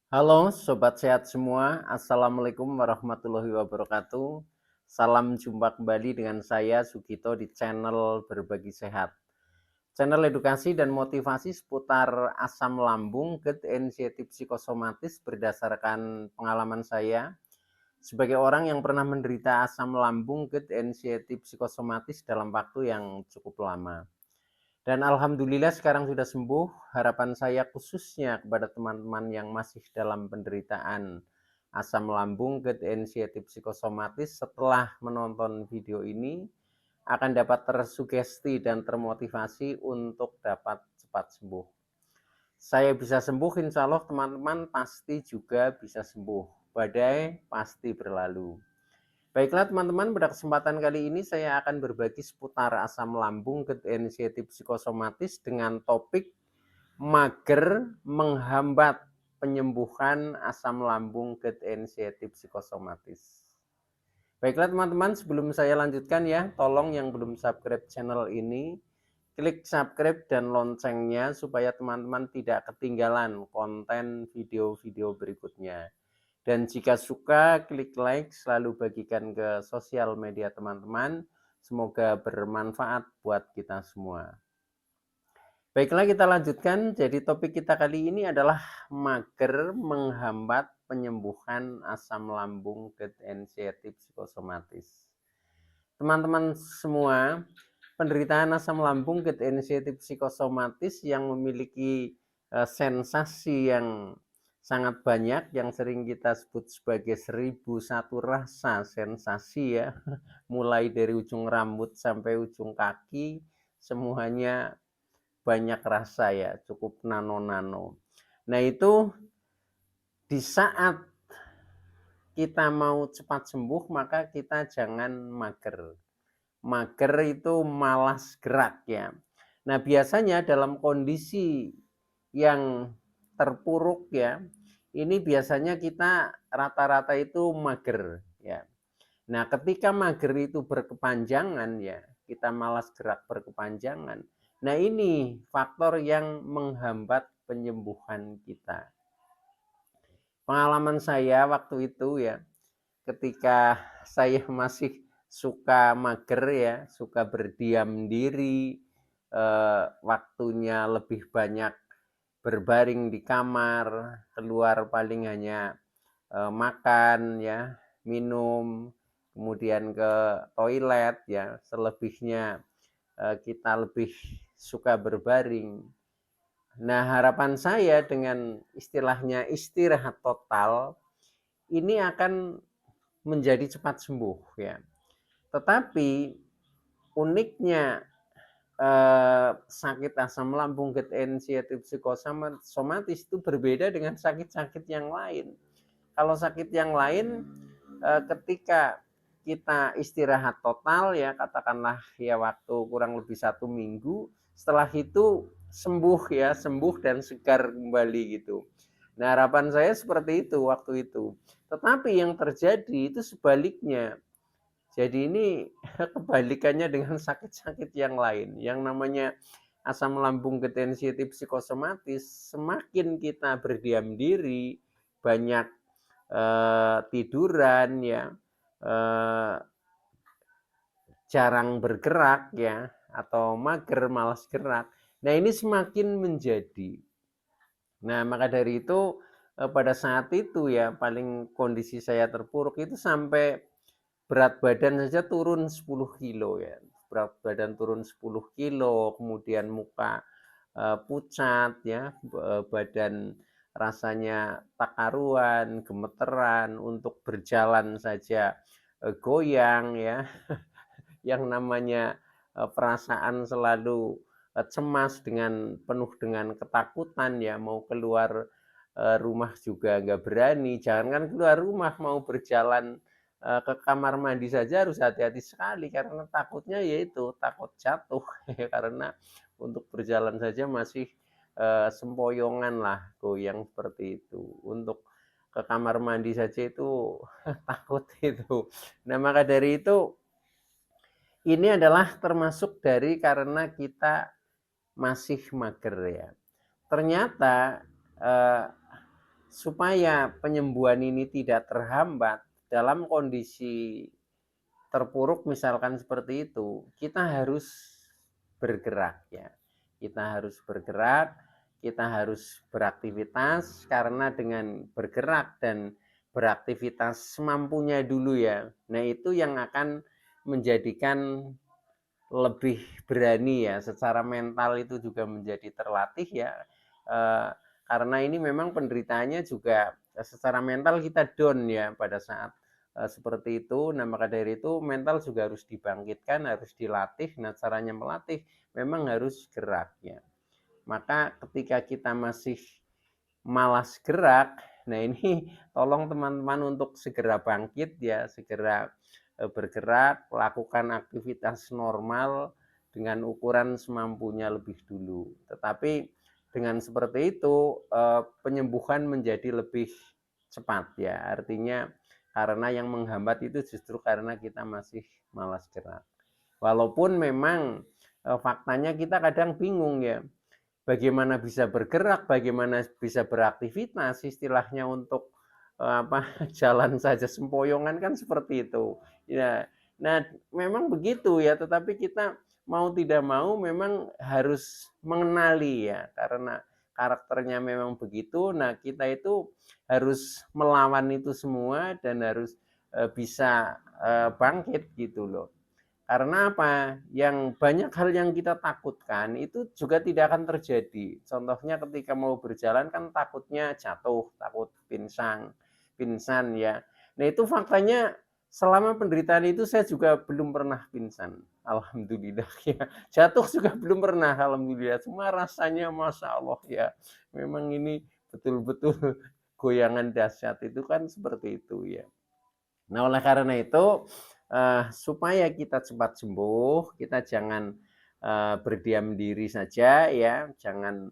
Halo sobat sehat semua, Assalamualaikum warahmatullahi wabarakatuh. Salam jumpa kembali dengan saya Sugito di channel Berbagi Sehat. Channel edukasi dan motivasi seputar asam lambung, GERD, anxiety psikosomatis berdasarkan pengalaman saya sebagai orang yang pernah menderita asam lambung, GERD, anxiety psikosomatis dalam waktu yang cukup lama. Dan alhamdulillah sekarang sudah sembuh. Harapan saya khususnya kepada teman-teman yang masih dalam penderitaan asam lambung, GERD, anxiety psikosomatis setelah menonton video ini akan dapat tersugesti dan termotivasi untuk dapat cepat sembuh. Saya bisa sembuh, insya Allah teman-teman pasti juga bisa sembuh. Badai pasti berlalu. Baiklah teman-teman, pada kesempatan kali ini saya akan berbagi seputar asam lambung, GERD, anxiety psikosomatis dengan topik mager menghambat penyembuhan asam lambung, GERD, anxiety psikosomatis. Baiklah teman-teman, sebelum saya lanjutkan ya, tolong yang belum subscribe channel ini, klik subscribe dan loncengnya supaya teman-teman tidak ketinggalan konten video-video berikutnya. Dan jika suka, klik like, selalu bagikan ke sosial media teman-teman. Semoga bermanfaat buat kita semua. Baiklah kita lanjutkan. Jadi topik kita kali ini adalah mager menghambat penyembuhan asam lambung, GERD, anxiety psikosomatis. Teman-teman semua, penderitaan asam lambung, GERD, anxiety psikosomatis yang memiliki sensasi yang sangat banyak, yang sering kita sebut sebagai 1001 rasa sensasi ya, mulai dari ujung rambut sampai ujung kaki, semuanya banyak rasa ya, cukup nano-nano. Nah itu di saat kita mau cepat sembuh, maka kita jangan mager. Mager itu malas gerak ya. Nah biasanya dalam kondisi yang terpuruk ya, ini biasanya kita rata-rata itu mager ya. Nah ketika mager itu berkepanjangan ya, kita malas gerak berkepanjangan. Nah ini faktor yang menghambat penyembuhan kita. Pengalaman saya waktu itu ya, ketika saya masih suka mager ya, suka berdiam diri, waktunya lebih banyak berbaring di kamar, keluar paling hanya makan ya, minum, kemudian ke toilet ya, selebihnya kita lebih suka berbaring. Nah, harapan saya dengan istilahnya istirahat total ini akan menjadi cepat sembuh ya. Tetapi uniknya sakit asam lambung, GERD, anxiety psikosomatis itu berbeda dengan sakit-sakit yang lain. Kalau sakit yang lain ketika kita istirahat total ya, katakanlah ya waktu kurang lebih 1 minggu, setelah itu sembuh ya, sembuh dan segar kembali gitu. Nah harapan saya seperti itu waktu itu. Tetapi yang terjadi itu sebaliknya. Jadi ini kebalikannya dengan sakit-sakit yang lain. Yang namanya asam lambung, GERD, anxiety psikosomatis, semakin kita berdiam diri, banyak tiduran ya, eh, jarang bergerak ya, atau mager, malas gerak. Nah ini semakin menjadi. Nah maka dari itu pada saat itu ya paling kondisi saya terpuruk itu sampai berat badan saja turun 10 kilo ya. Berat badan turun 10 kilo, kemudian muka pucat ya, badan rasanya tak karuan, gemeteran, untuk berjalan saja goyang ya. Yang namanya perasaan selalu cemas dengan penuh dengan ketakutan ya, mau keluar rumah juga nggak berani, jangankan keluar rumah, mau berjalan ke kamar mandi saja harus hati-hati sekali karena takutnya yaitu takut jatuh karena untuk berjalan saja masih sempoyongan lah, goyang seperti itu. Untuk ke kamar mandi saja itu takut itu. Nah maka dari itu ini adalah termasuk dari karena kita masih mager ya. Ternyata eh, supaya penyembuhan ini tidak terhambat dalam kondisi terpuruk misalkan seperti itu, kita harus bergerak ya. Kita harus bergerak, kita harus beraktivitas, karena dengan bergerak dan beraktivitas semampunya dulu ya. Nah, itu yang akan menjadikan lebih berani ya, secara mental itu juga menjadi terlatih ya. Eh, karena ini memang penderitaannya juga secara mental kita down ya pada saat seperti itu. Nah, maka dari itu mental juga harus dibangkitkan, harus dilatih. Nah, caranya melatih memang harus gerak ya. Maka ketika kita masih malas gerak, nah ini tolong teman-teman untuk segera bangkit ya, segera bergerak, lakukan aktivitas normal dengan ukuran semampunya lebih dulu. Tetapi dengan seperti itu penyembuhan menjadi lebih cepat ya. Artinya karena yang menghambat itu justru karena kita masih malas gerak. Walaupun memang faktanya kita kadang bingung ya, bagaimana bisa bergerak, bagaimana bisa beraktivitas, istilahnya untuk jalan saja sempoyongan kan seperti itu. Ya, nah memang begitu ya, tetapi kita mau tidak mau memang harus mengenali ya, karena karakternya memang begitu. Nah, kita itu harus melawan itu semua dan harus bisa bangkit gitu loh. Karena apa? Yang banyak hal yang kita takutkan itu juga tidak akan terjadi. Contohnya ketika mau berjalan kan takutnya jatuh, takut pingsan ya. Nah, itu faktanya selama penderitaan itu saya juga belum pernah pingsan. Alhamdulillah ya. Jatuh juga belum pernah, alhamdulillah. Semua rasanya Masya Allah ya. Memang ini betul-betul goyangan dahsyat itu kan seperti itu ya. Nah, oleh karena itu supaya kita cepat sembuh, kita jangan berdiam diri saja ya, jangan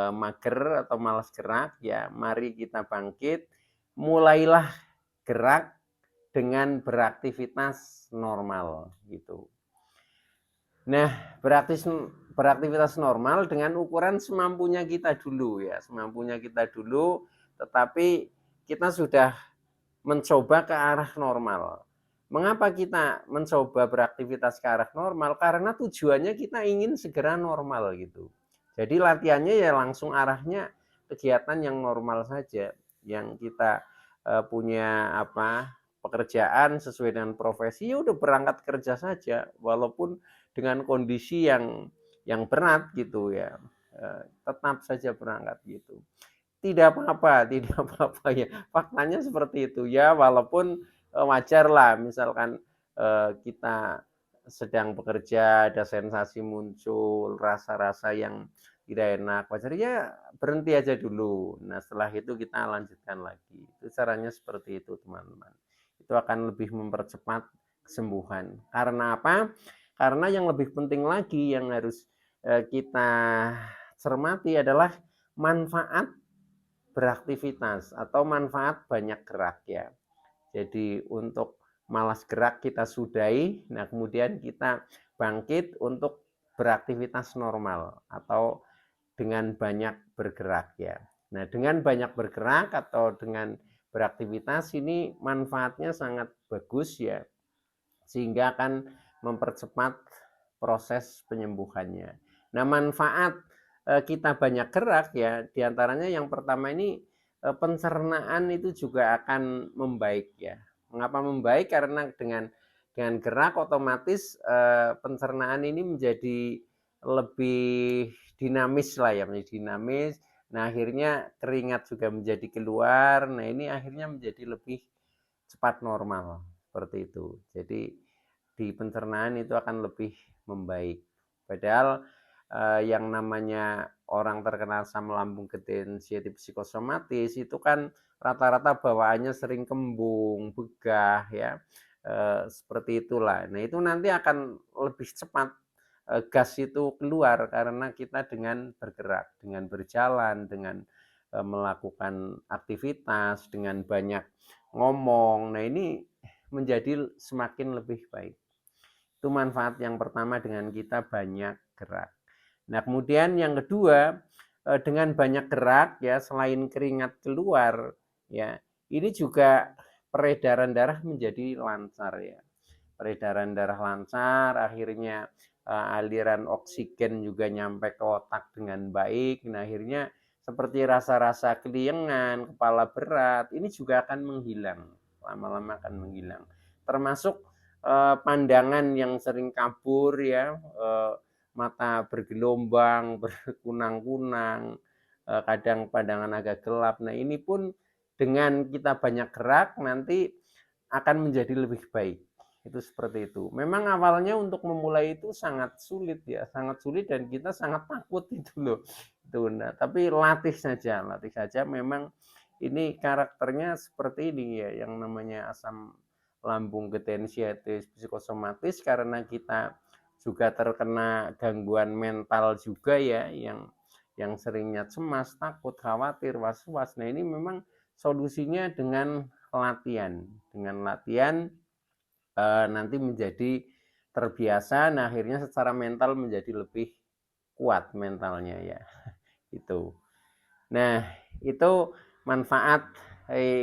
mager atau malas gerak ya. Mari kita bangkit, mulailah gerak dengan beraktivitas normal gitu. Nah, beraktivitas normal dengan ukuran semampunya kita dulu ya, semampunya kita dulu, tetapi kita sudah mencoba ke arah normal. Mengapa kita mencoba beraktivitas ke arah normal? Karena tujuannya kita ingin segera normal gitu. Jadi latihannya ya langsung arahnya kegiatan yang normal saja, yang kita punya pekerjaan sesuai dengan profesi, ya udah berangkat kerja saja, walaupun dengan kondisi yang berat gitu ya, tetap saja berangkat gitu. Tidak apa-apa, tidak apa-apa ya. Faktanya seperti itu ya, walaupun wajar lah misalkan kita sedang bekerja, ada sensasi muncul, rasa-rasa yang tidak enak, wajar ya, berhenti aja dulu. Nah, setelah itu kita lanjutkan lagi. Itu caranya seperti itu, teman-teman. Itu akan lebih mempercepat kesembuhan. Karena apa? Karena yang lebih penting lagi yang harus kita cermati adalah manfaat beraktivitas atau manfaat banyak gerak ya. Jadi untuk malas gerak kita sudahi, nah kemudian kita bangkit untuk beraktivitas normal atau dengan banyak bergerak ya. Nah, dengan banyak bergerak atau dengan beraktivitas ini manfaatnya sangat bagus ya, sehingga akan mempercepat proses penyembuhannya. Nah, manfaat kita banyak gerak ya, diantaranya yang pertama ini pencernaan itu juga akan membaik ya. Mengapa membaik? Karena dengan gerak otomatis pencernaan ini menjadi lebih dinamis lah ya, menjadi dinamis. Nah, akhirnya keringat juga menjadi keluar. Nah, ini akhirnya menjadi lebih cepat normal seperti itu. Jadi di pencernaan itu akan lebih membaik. Padahal yang namanya orang terkena asam lambung sensitif psikosomatis itu kan rata-rata bawaannya sering kembung, begah ya. Seperti itulah. Nah, itu nanti akan lebih cepat gas itu keluar karena kita dengan bergerak, dengan berjalan, dengan melakukan aktivitas, dengan banyak ngomong. Nah, ini menjadi semakin lebih baik. Itu manfaat yang pertama dengan kita banyak gerak. Nah, kemudian yang kedua, dengan banyak gerak ya, selain keringat keluar ya, ini juga peredaran darah menjadi lancar ya. Peredaran darah lancar, akhirnya aliran oksigen juga nyampe ke otak dengan baik. Nah, akhirnya seperti rasa-rasa keliengan, kepala berat, ini juga akan menghilang. Lama-lama akan menghilang. Termasuk pandangan yang sering kabur ya, mata bergelombang, berkunang-kunang, kadang pandangan agak gelap. Nah, ini pun dengan kita banyak gerak nanti akan menjadi lebih baik. Itu seperti itu. Memang awalnya untuk memulai itu sangat sulit ya, sangat sulit dan kita sangat takut itu loh. Itu. Nah, tapi latih saja. Memang ini karakternya seperti ini ya, yang namanya asam lambung glutensiatis psikosomatis, karena kita juga terkena gangguan mental juga ya, yang seringnya cemas, takut, khawatir, was-was. Nah, ini memang solusinya dengan latihan. Dengan latihan nanti menjadi terbiasa, nah akhirnya secara mental menjadi lebih kuat mentalnya ya. Itu. Nah, itu manfaat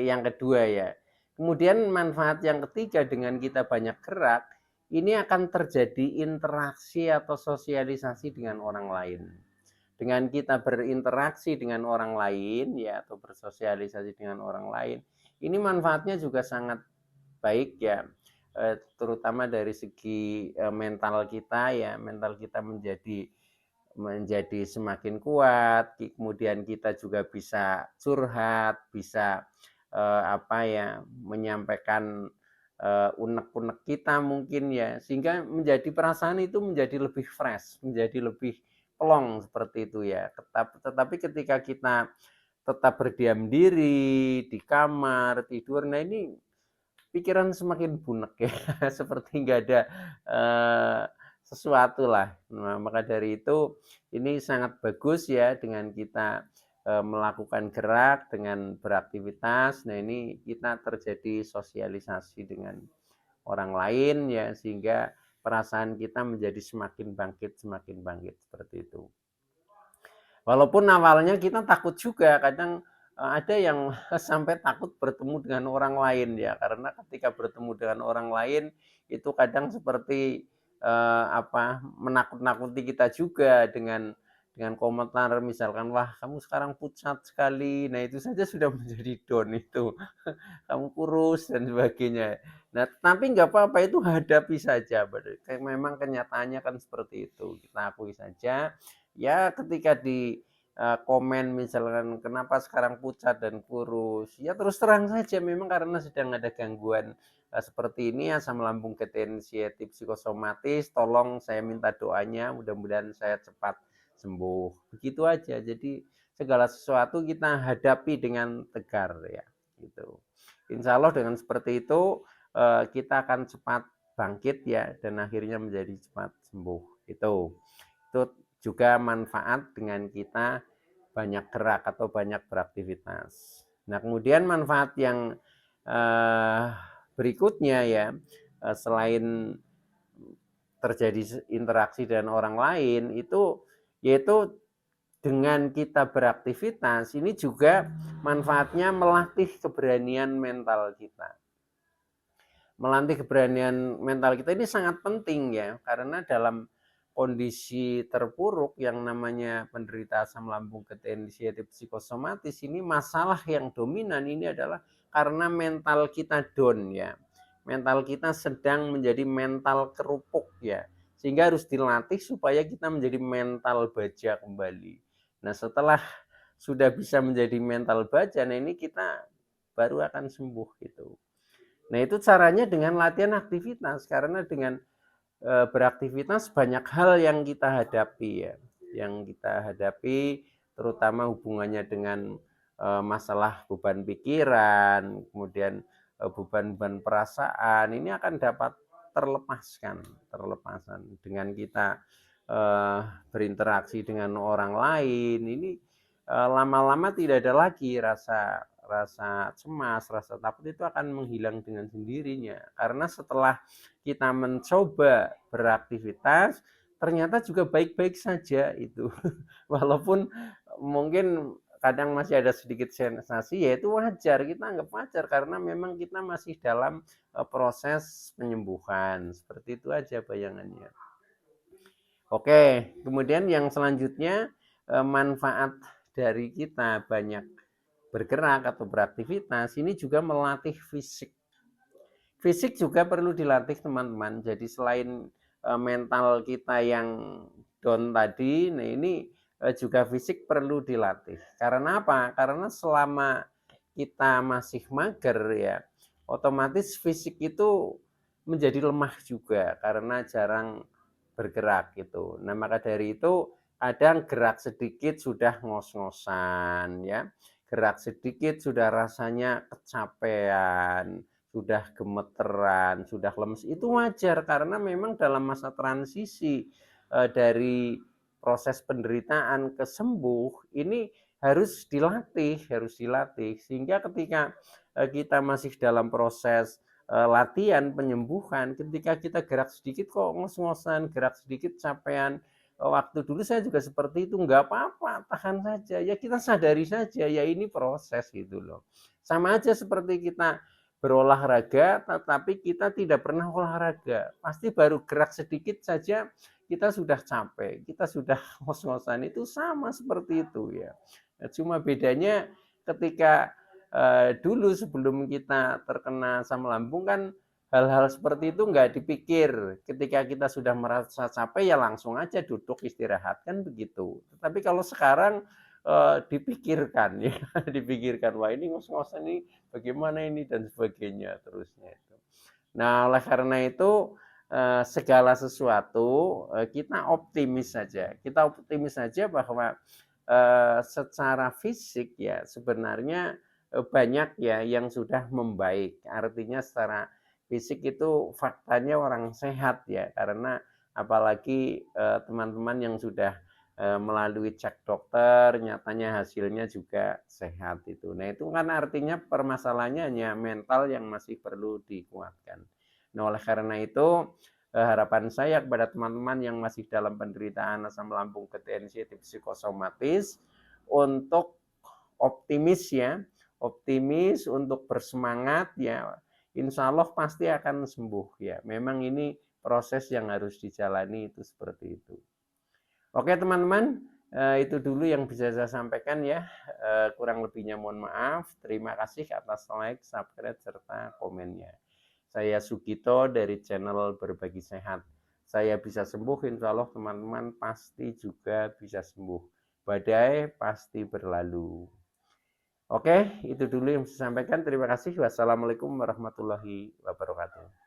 yang kedua ya. Kemudian manfaat yang ketiga, dengan kita banyak gerak, ini akan terjadi interaksi atau sosialisasi dengan orang lain. Dengan kita berinteraksi dengan orang lain ya, atau bersosialisasi dengan orang lain, ini manfaatnya juga sangat baik ya, terutama dari segi mental kita ya, mental kita menjadi semakin kuat, kemudian kita juga bisa curhat, bisa menyampaikan unek-unek kita mungkin ya, sehingga menjadi perasaan itu menjadi lebih fresh, menjadi lebih plong seperti itu ya. Tetapi ketika kita tetap berdiam diri di kamar tidur, nah ini pikiran semakin bunek ya, seperti nggak ada sesuatu lah. Nah, maka dari itu ini sangat bagus ya dengan kita melakukan gerak, dengan beraktivitas. Nah, ini kita terjadi sosialisasi dengan orang lain ya, sehingga perasaan kita menjadi semakin bangkit seperti itu. Walaupun awalnya kita takut juga, kadang ada yang sampai takut bertemu dengan orang lain ya, karena ketika bertemu dengan orang lain itu kadang seperti menakut-nakuti kita juga dengan komentar misalkan, wah kamu sekarang pucat sekali. Nah, itu saja sudah menjadi down itu. Kamu kurus dan sebagainya. Nah, tapi nggak apa-apa, itu hadapi saja. Memang kenyataannya kan seperti itu. Kita akui saja. Ya, ketika di komen misalkan kenapa sekarang pucat dan kurus, ya terus terang saja memang karena sedang ada gangguan seperti ini, asam lambung glutensiatif psikosomatis. Tolong saya minta doanya, mudah-mudahan saya cepat sembuh. Begitu aja. Jadi segala sesuatu kita hadapi dengan tegar ya, gitu. Insya Allah dengan seperti itu kita akan cepat bangkit ya, dan akhirnya menjadi cepat sembuh. Itu juga manfaat dengan kita banyak gerak atau banyak beraktivitas. Nah, kemudian manfaat yang berikutnya ya, selain terjadi interaksi dengan orang lain, itu yaitu dengan kita beraktivitas, ini juga manfaatnya melatih keberanian mental kita. Melatih keberanian mental kita ini sangat penting ya, karena dalam kondisi terpuruk yang namanya penderita asam lambung glutensiatif psikosomatis ini, masalah yang dominan ini adalah karena mental kita down ya. Mental kita sedang menjadi mental kerupuk ya. Sehingga harus dilatih supaya kita menjadi mental baja kembali. Nah, setelah sudah bisa menjadi mental baja, nah ini kita baru akan sembuh gitu. Nah, itu caranya dengan latihan aktivitas, karena dengan beraktivitas banyak hal yang kita hadapi ya, yang kita hadapi terutama hubungannya dengan masalah beban pikiran, kemudian beban-beban perasaan, ini akan dapat terlepaskan dengan kita berinteraksi dengan orang lain. Ini lama-lama tidak ada lagi rasa cemas, rasa takut, itu akan menghilang dengan sendirinya. Karena setelah kita mencoba beraktivitas, ternyata juga baik-baik saja itu. Walaupun mungkin kadang masih ada sedikit sensasi, ya itu wajar, kita anggap wajar karena memang kita masih dalam proses penyembuhan. Seperti itu aja bayangannya. Oke, kemudian yang selanjutnya manfaat dari kita banyak bergerak atau beraktivitas ini juga melatih fisik. Fisik juga perlu dilatih teman-teman. Jadi selain mental kita yang down tadi, nah ini juga fisik perlu dilatih. Karena apa? Karena selama kita masih mager ya, otomatis fisik itu menjadi lemah juga karena jarang bergerak gitu. Nah, maka dari itu kadang gerak sedikit sudah ngos-ngosan ya. Gerak sedikit sudah rasanya kecapean, sudah gemeteran, sudah lemes. Itu wajar karena memang dalam masa transisi dari proses penderitaan ke sembuh ini harus dilatih sehingga ketika kita masih dalam proses latihan penyembuhan, ketika kita gerak sedikit kok ngos-ngosan, gerak sedikit capean. Waktu dulu saya juga seperti itu, nggak apa-apa, tahan saja. Ya kita sadari saja, ya ini proses gitu loh. Sama aja seperti kita berolahraga, tetapi kita tidak pernah olahraga. Pasti baru gerak sedikit saja kita sudah capek, kita sudah ngos-ngosan. Itu sama seperti itu ya. Cuma bedanya ketika dulu sebelum kita terkena asam lambung kan hal-hal seperti itu nggak dipikir. Ketika kita sudah merasa capek ya langsung aja duduk istirahat kan begitu. Tetapi kalau sekarang dipikirkan ya, dipikirkan wah ini ngos-ngosan ini bagaimana ini dan sebagainya terusnya itu. Nah, oleh karena itu segala sesuatu kita optimis saja. Kita optimis saja bahwa secara fisik ya sebenarnya banyak ya yang sudah membaik. Artinya secara fisik itu faktanya orang sehat ya karena apalagi teman-teman yang sudah melalui cek dokter nyatanya hasilnya juga sehat itu. Nah, itu kan artinya permasalahannya hanya mental yang masih perlu dikuatkan. Nah, oleh karena itu harapan saya kepada teman-teman yang masih dalam penderitaan asam lambung ketensiatif psikosomatis untuk optimis ya, optimis untuk bersemangat ya, insya Allah pasti akan sembuh ya. Memang ini proses yang harus dijalani itu seperti itu. Oke teman-teman, itu dulu yang bisa saya sampaikan ya. Kurang lebihnya mohon maaf. Terima kasih atas like, subscribe, serta komennya. Saya Sugito dari channel Berbagi Sehat. Saya bisa sembuh, insya Allah teman-teman pasti juga bisa sembuh. Badai pasti berlalu. Oke, itu dulu yang saya sampaikan. Terima kasih. Wassalamualaikum warahmatullahi wabarakatuh.